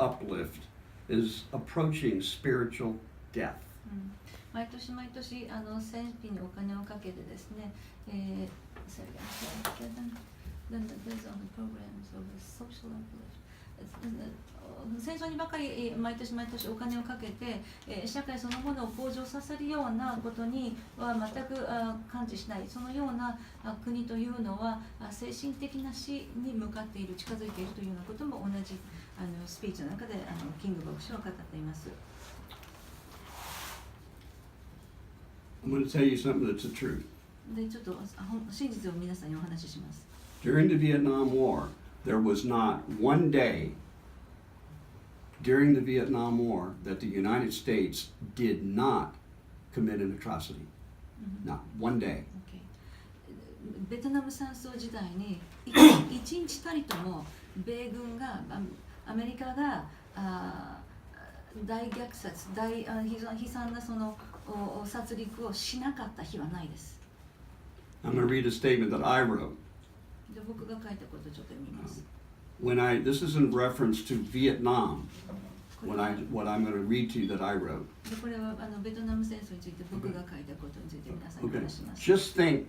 uplift is approaching spiritual death. 毎年毎年戦費にお金をかけてですね、戦争にばかり毎年毎年お金をかけて、社会そのものを向上させるようなことには全く感知しない、そのような国というのは精神的な死に向かっている、近づいているというようなことも同じスピーチの中でキング牧師は語っています。I'm going to tell you something that's the truth. でちょっと真実を皆さんにお話しします。During the Vietnam War, there was not one day during the Vietnam War that the United States did not commit an atrocity. Not one day. ベトナム戦争時代に一日たりとも米軍がアメリカが大虐殺、悲惨なその殺戮をしなかった日はないです。I'm going to read a statement that I wrote. で僕が書いたことをちょっと読みます。This is in reference to Vietnam. What I'm going to read to you that I wrote. でこれはベトナム戦争について僕が書いたことについて皆さんに話します。Just think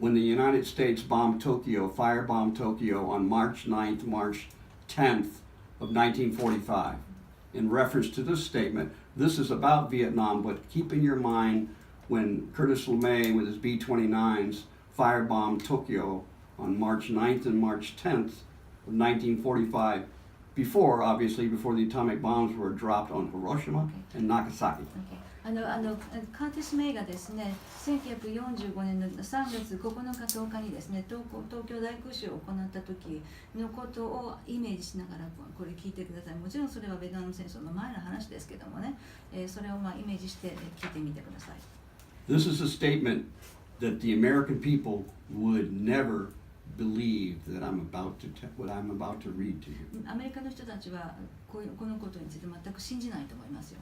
when the United States bombed Tokyo, firebombed Tokyo on March 9th, March 10th of 1945. In reference to this statement, this is about Vietnam, but keep in your mind when Curtis LeMay with his B-29s firebombed Tokyo on March 9th and March 10th of 1945, before the atomic bombs were dropped on Hiroshima and Nagasaki. カーティス・メイがですね、1945年の3月9日10日にですね、東京大空襲を行った時のことをイメージしながらこれ聞いてください。もちろんそれはベトナム戦争の前の話ですけどもね、それをイメージして聞いてみてください。This is a statement that the American people would never believe that what I'm about to read to you. アメリカの人たちはこのことについて全く信じないと思いますよ。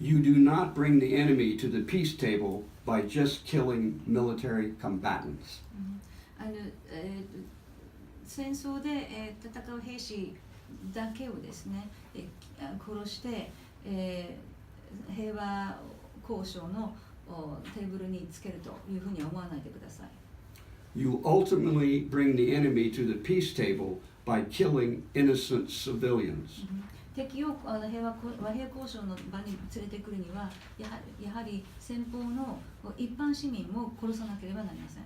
You do not bring the enemy to the peace table by just killing military combatants. 戦争で戦う兵士だけをですね、殺して、平和交渉のテーブルにつけるというふうには思わないでください。You ultimately bring the enemy to the peace table by killing innocent civilians. 敵を和平交渉の場に連れてくるにはやはり先方の一般市民も殺さなければなりません。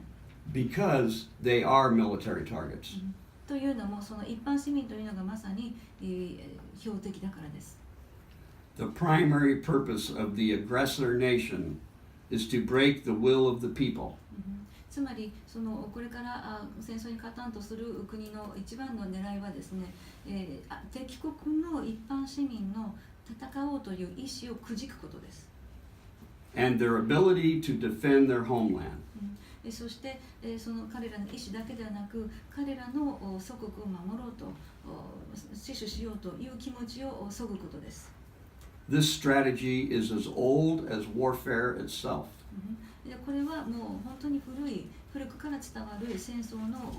Because they are military targets. というのもその一般市民というのがまさに標的だからです。The primary purpose of the aggressor nation is to break the will of the people. つまりこれから戦争に勝たんとする国の一番の狙いはですね、敵国の一般市民の戦おうという意思をくじくことです。And their ability to defend their homeland. そしてその彼らの意思だけではなく、彼らの祖国を守ろうと、死守しようという気持ちを削ぐことです。This strategy is as old as warfare itself. これはもう本当に古くから伝わる戦争の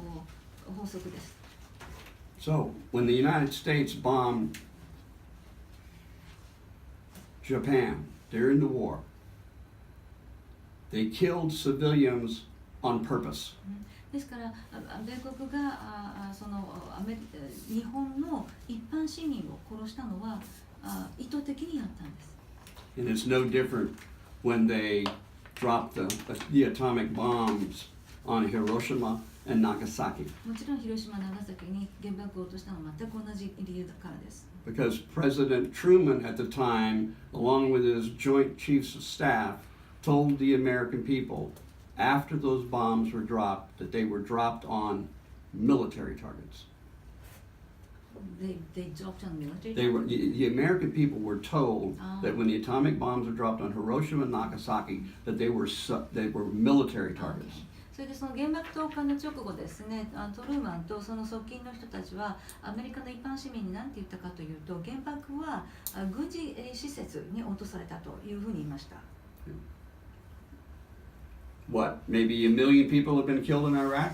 法則です。So, when the United States bombed Japan during the war, they killed civilians on purpose. ですから米国が日本の一般市民を殺したのは意図的にやったんです。And it's no different when they dropped the atomic bombs on Hiroshima and Nagasaki. もちろん広島、長崎に原爆を落としたのは全く同じ理由だからです。Because President Truman at the time, along with his Joint Chiefs of Staff, told the American people after those bombs were dropped that they were dropped on military targets. They dropped on military targets? The American people were told that when the atomic bombs were dropped on Hiroshima and Nagasaki, that they were military targets. それでその原爆投下の直後ですね、トルーマンとその側近の人たちはアメリカの一般市民に何て言ったかというと、原爆は軍事施設に落とされたというふうに言いました。What? Maybe 1 million people have been killed in Iraq?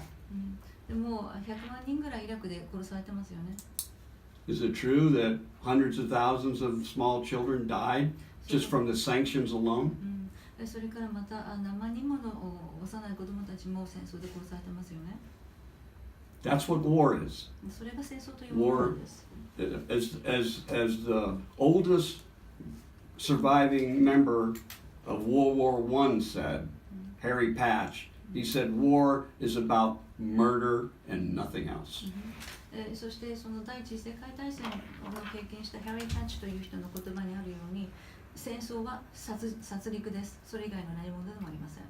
でも100万人ぐらいイラクで殺されてますよね。Is it true that hundreds of thousands of small children died just from the sanctions alone? それからまた何万人もの幼い子供たちも戦争で殺されてますよね。That's what war is. それが戦争というものなんです。As the oldest surviving member of World War I said, Harry Patch, he said war is about murder and nothing else. そしてその第一次世界大戦を経験したハリー・パッチという人の言葉にあるように、戦争は殺戮です。それ以外の何者でもありません。